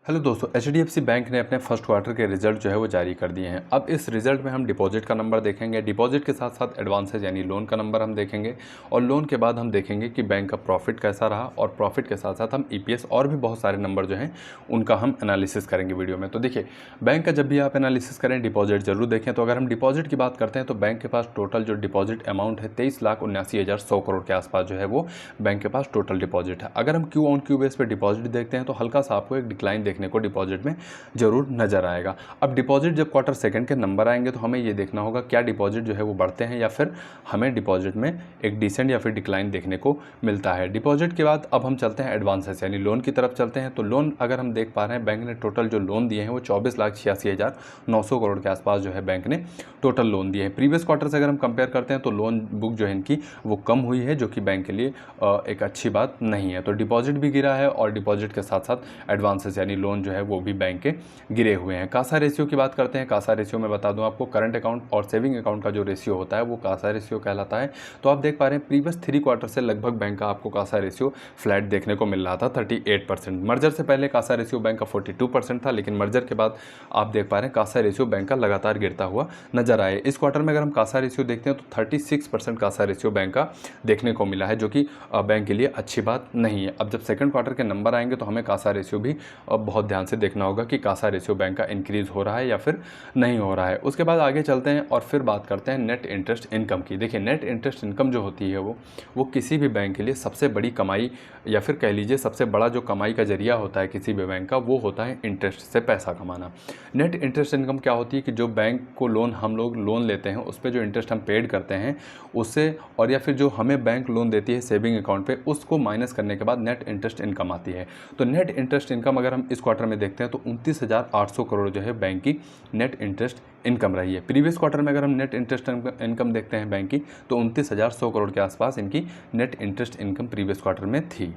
Hello दोस्तों, HDFC bank ने अपने फर्स्ट क्वार्टर के रिजल्ट जो है वो जारी कर दिए हैं। अब इस रिजल्ट में हम डिपॉजिट का नंबर देखेंगे, डिपॉजिट के साथ साथ एडवांसेज यानी लोन का नंबर हम देखेंगे और लोन के बाद हम देखेंगे कि बैंक का प्रॉफिट कैसा रहा और प्रॉफिट के साथ साथ हम ईपीएस और भी बहुत सारे नंबर जो हैं उनका हम एनालिसिस करेंगे वीडियो में। तो देखिए, बैंक का जब भी आप एनालिसिस करें डिपॉजिट जरूर देखें। तो अगर हम डिपॉजिट की बात करते हैं तो बैंक के पास टोटल जो डिपॉजिट अमाउंट है 23,79,100 करोड़ के आसपास जो है वो बैंक के पास टोटल डिपॉजिट है। अगर हम क्यू ऑन क्यू बेस पे डिपॉजिट देखते हैं तो हल्का सा आपको एक डिक्लाइन देखने को डिपॉजिट में जरूर नजर आएगा। अब डिपॉजिट जब क्वार्टर सेकंड के नंबर आएंगे तो हमें ये देखना होगा क्या डिपॉजिट जो है वो बढ़ते हैं या फिर हमें डिपॉजिट में एक डिसेंट या फिर डिक्लाइन देखने को मिलता है। डिपॉजिट के बाद अब हम चलते हैं एडवांसेस यानी लोन की तरफ चलते हैं। तो लोन अगर हम देख पा रहे हैं बैंक ने टोटल जो लोन दिए हैं वो 24,86,900 करोड़ के आसपास जो है बैंक ने टोटल लोन दिए हैं। प्रीवियस क्वार्टर से अगर हम कंपेयर करते हैं तो लोन बुक जो है इनकी वो कम हुई है, जो कि बैंक के लिए एक अच्छी बात नहीं है। तो डिपॉजिट भी गिरा है और डिपॉजिट के साथ साथ एडवांसेस यानी लोन जो है वो भी बैंक के गिरे हुए हैं। कासा रेशियो की बात करते हैं। कासा रेशियो में बता दूं आपको, करंट अकाउंट और सेविंग अकाउंट का जो रेशियो होता है वो कासा रेशियो कहलाता है। तो आप देख पा रहे हैं प्रीवियस 3 क्वार्टर से लगभग बैंक का आपको कासा रेशियो फ्लैट देखने को मिल रहा था 38%। मर्जर से पहले कासा रेशियो बैंक का 42% था, लेकिन मर्जर के बाद आप देख पा रहे हैं कासा रेशियो बैंक का लगातार गिरता हुआ नजर आए। इस क्वार्टर में अगर हम कासा रेशियो देखते हैं तो 36% कासा रेशियो बैंक का देखने को मिला है, जो कि बैंक के लिए अच्छी बात नहीं है। अब जब सेकंड क्वार्टर के नंबर आएंगे तो हमें कासा रेशियो भी बहुत ध्यान से देखना होगा कि कासा रेशियो बैंक का इंक्रीज हो रहा है या फिर नहीं हो रहा है। उसके बाद आगे चलते हैं और फिर बात करते हैं नेट इंटरेस्ट इनकम की। देखिए, नेट इंटरेस्ट इनकम जो होती है वो किसी भी बैंक के लिए सबसे बड़ी कमाई या फिर कह लीजिए सबसे बड़ा जो कमाई का जरिया होता है किसी भी बैंक का, वो होता है इंटरेस्ट से पैसा कमाना। नेट इंटरेस्ट इनकम क्या होती है कि जो बैंक को हम लोग लोन लेते हैं उस पर जो इंटरेस्ट हम पेड करते हैं उससे, और या फिर जो हमें बैंक लोन देती है सेविंग अकाउंट पे, उसको माइनस करने के बाद नेट इंटरेस्ट इनकम आती है। तो नेट इंटरेस्ट इनकम अगर हम इस क्वार्टर में देखते हैं तो 29,800 करोड़ जो है बैंक की नेट इंटरेस्ट इनकम रही है। प्रीवियस क्वार्टर में अगर हम नेट इंटरेस्ट इनकम देखते हैं बैंक की तो 29,100 करोड़ के आसपास इनकी net interest income previous quarter में थी।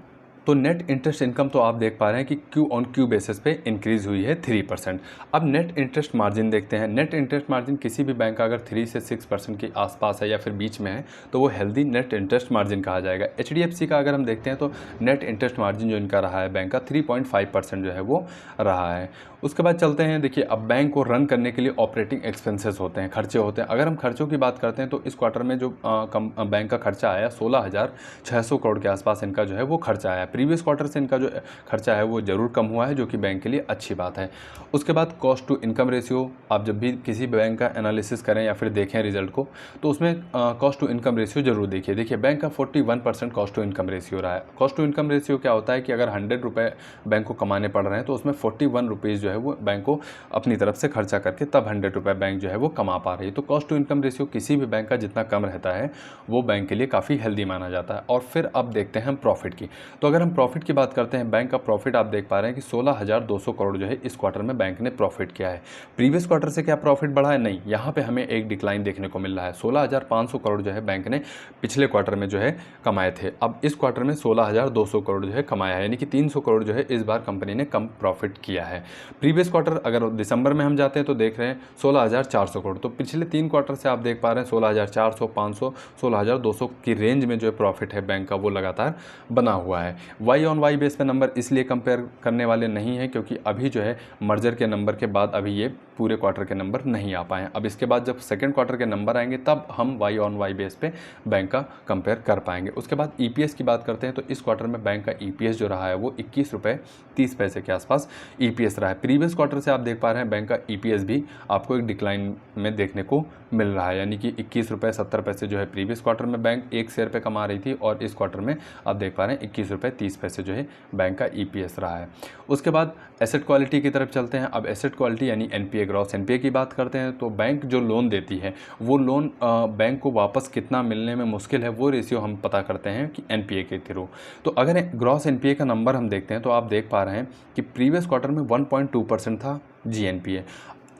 तो नेट इंटरेस्ट इनकम तो आप देख पा रहे हैं कि क्यू ऑन क्यू बेसिस पे इंक्रीज हुई है 3%। अब नेट इंटरेस्ट मार्जिन देखते हैं। नेट इंटरेस्ट मार्जिन किसी भी बैंक का अगर 3 से 6% के आसपास है या फिर बीच में है तो वो हेल्दी नेट इंटरेस्ट मार्जिन कहा जाएगा। एचडीएफसी का अगर हम देखते हैं तो नेट इंटरेस्ट मार्जिन जो इनका रहा है बैंक का 3.5% जो है वो रहा है। उसके बाद चलते हैं, देखिए अब बैंक को रन करने के लिए ऑपरेटिंग एक्सपेंसेस होते हैं, खर्चे होते हैं। अगर हम खर्चों की बात करते हैं तो इस क्वार्टर में जो बैंक का खर्चा आया 16,600 करोड़ के आसपास इनका जो है वो खर्चा आया। प्रीवियस क्वार्टर से इनका जो खर्चा है वो जरूर कम हुआ है, जो कि बैंक के लिए अच्छी बात है। उसके बाद कॉस्ट टू इनकम रेशियो, आप जब भी किसी बैंक का एनालिसिस करें या फिर देखें रिजल्ट को तो उसमें कॉस्ट टू इनकम रेशियो जरूर देखिए। देखिए, बैंक का 41% कॉस्ट टू इनकम रेशियो रहा है। कॉस्ट टू इनकम रेशियो क्या होता है कि अगर 100 रुपये बैंक को कमाने पड़ रहे हैं तो उसमें 41 रुपीज़ जो है वो बैंक को अपनी तरफ से खर्चा करके तब 100 रुपये बैंक जो है वो कमा पा रही है। तो कॉस्ट टू इनकम रेशियो किसी भी बैंक का जितना कम रहता है वो बैंक के लिए काफ़ी हेल्दी माना जाता है। और फिर अब देखते हैं हम प्रॉफिट की। तो अगर हम प्रॉफिट की बात करते हैं, बैंक का प्रॉफिट आप देख पा रहे हैं कि 16,200 करोड़ जो है इस क्वार्टर में बैंक ने प्रॉफिट किया है। प्रीवियस क्वार्टर से क्या प्रॉफिट बढ़ा है? नहीं, यहाँ पे हमें एक डिक्लाइन देखने को मिल रहा है। 16,500 करोड़ जो है बैंक ने पिछले क्वार्टर में जो है कमाए थे, अब इस क्वार्टर में 16,200 करोड़ जो है कमाया है, यानी कि 300 करोड़ जो है इस बार कंपनी ने कम प्रॉफिट किया है। प्रीवियस क्वार्टर अगर दिसंबर में हम जाते हैं तो देख रहे हैं 16,400 करोड़। तो पिछले 3 क्वार्टर से आप देख पा रहे हैं 16,400, 500, 16,200 की रेंज में जो है प्रॉफिट है बैंक का वो लगातार बना हुआ है। वाई ऑन वाई बेस पे नंबर इसलिए कंपेयर करने वाले नहीं है क्योंकि अभी जो है मर्जर के नंबर के बाद अभी ये पूरे क्वार्टर के नंबर नहीं आ पाए हैं। अब इसके बाद जब सेकंड क्वार्टर के नंबर आएंगे तब हम वाई ऑन वाई बेस पे बैंक का कंपेयर कर पाएंगे। उसके बाद ईपीएस की बात करते हैं तो इस क्वार्टर में बैंक का ईपीएस जो रहा है वो 21 रुपये 30 पैसे के आसपास ईपीएस रहा है। प्रीवियस क्वार्टर से आप देख पा रहे हैं बैंक का ईपीएस भी आपको एक डिक्लाइन में देखने को मिल रहा है, यानी कि 21 रुपये 70 पैसे जो है प्रीवियस क्वार्टर में बैंक एक शेयर पे कमा रही थी और इस क्वार्टर में आप देख पा रहे हैं 21 रुपये 30 पैसे जो है बैंक का ईपीएस रहा है। उसके बाद एसेट क्वालिटी की तरफ चलते हैं। अब एसेट क्वालिटी यानी एनपीए ग्रॉस एनपीए की बात करते हैं तो बैंक जो लोन देती है वो लोन बैंक को वापस कितना मिलने में मुश्किल है वो रेशियो हम पता करते हैं कि एनपीए के थ्रू। तो अगर ग्रॉस एनपीए का नंबर हम देखते हैं तो आप देख पा रहे हैं कि प्रीवियस क्वार्टर में 1.2% था जीएनपीए।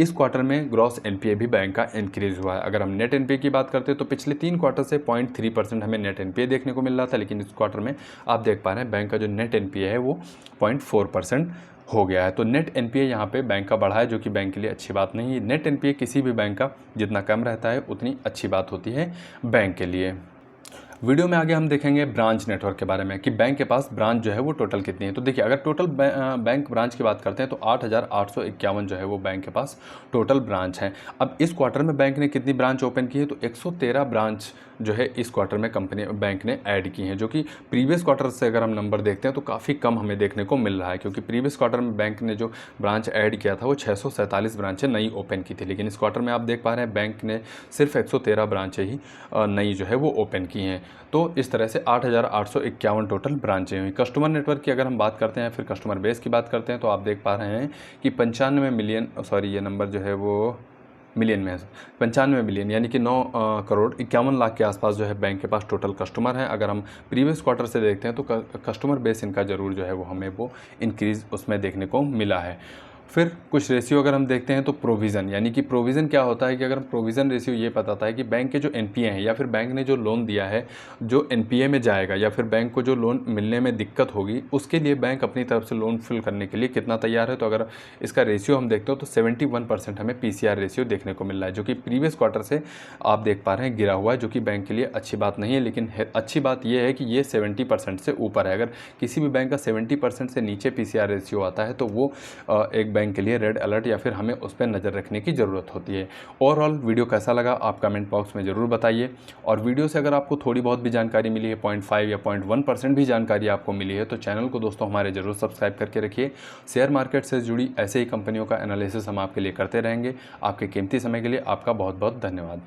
इस क्वार्टर में ग्रॉस एनपीए भी बैंक का इंक्रीज हुआ है। अगर हम नेट एनपीए की बात करते हैं तो पिछले 3 क्वार्टर से 0.3% हमें नेट एनपीए देखने को मिल रहा था, लेकिन इस क्वार्टर में आप देख पा रहे हैं बैंक का जो नेट एनपीए है वो 0.4% हो गया है। तो नेट एनपीए यहाँ पे बैंक का बढ़ा है, जो कि बैंक के लिए अच्छी बात नहीं है। नेट एनपीए किसी भी बैंक का जितना कम रहता है उतनी अच्छी बात होती है बैंक के लिए। वीडियो में आगे हम देखेंगे ब्रांच नेटवर्क के बारे में कि बैंक के पास ब्रांच जो है वो टोटल कितनी है। तो देखिए, अगर टोटल बैंक ब्रांच की बात करते हैं तो 8,851 जो है वो बैंक के पास टोटल ब्रांच हैं। अब इस क्वार्टर में बैंक ने कितनी ब्रांच ओपन की है, तो 113 ब्रांच जो है इस क्वार्टर में बैंक ने ऐड की हैं, जो कि प्रीवियस क्वार्टर से अगर हम नंबर देखते हैं तो काफ़ी कम हमें देखने को मिल रहा है, क्योंकि प्रीवियस क्वार्टर में बैंक ने जो ब्रांच ऐड किया था वो 647 ब्रांचें नई ओपन की थी। लेकिन इस क्वार्टर में आप देख पा रहे हैं बैंक ने सिर्फ 113 ब्रांचें ही नई जो है वो ओपन की हैं। तो इस तरह से 8,851 टोटल ब्रांचें हुई। कस्टमर नेटवर्क की अगर हम बात करते हैं, फिर कस्टमर बेस की बात करते हैं, तो आप देख पा रहे हैं कि 95 मिलियन, सॉरी ये नंबर जो है वो मिलियन में है, 95 मिलियन यानी कि 9 करोड़ 51 लाख के आसपास जो है बैंक के पास टोटल कस्टमर हैं। अगर हम प्रीवियस क्वार्टर से देखते हैं तो कस्टमर बेस इनका ज़रूर जो है वो हमें वो इंक्रीज़ उसमें देखने को मिला है। फिर कुछ रेशियो अगर हम देखते हैं तो प्रोविज़न, यानी कि प्रोविज़न क्या होता है कि अगर प्रोविज़न रेशियो ये बताता है कि बैंक के जो एनपीए हैं या फिर बैंक ने जो लोन दिया है जो एनपीए में जाएगा या फिर बैंक को जो लोन मिलने में दिक्कत होगी, उसके लिए बैंक अपनी तरफ से लोन फिल करने के लिए कितना तैयार है। तो अगर इसका रेशियो हम देखते हो तो 71% हमें पीसीआर रेशियो देखने को मिल रहा है, जो कि प्रीवियस क्वार्टर से आप देख पा रहे हैं गिरा हुआ है, जो कि बैंक के लिए अच्छी बात नहीं है। लेकिन अच्छी बात यह है कि ये 70% से ऊपर है। अगर किसी भी बैंक का 70% से नीचे पीसीआर रेशियो आता है तो वो एक बैंक के लिए रेड अलर्ट या फिर हमें उस पर नज़र रखने की ज़रूरत होती है। ओवरऑल वीडियो कैसा लगा आप कमेंट बॉक्स में ज़रूर बताइए, और वीडियो से अगर आपको थोड़ी बहुत भी जानकारी मिली है, 0.5 या 0.1% भी जानकारी आपको मिली है, तो चैनल को दोस्तों हमारे ज़रूर सब्सक्राइब करके रखिए। शेयर मार्केट से जुड़ी ऐसे ही कंपनियों का एनालिसिस हम आपके लिए करते रहेंगे। आपके कीमती समय के लिए आपका बहुत बहुत धन्यवाद।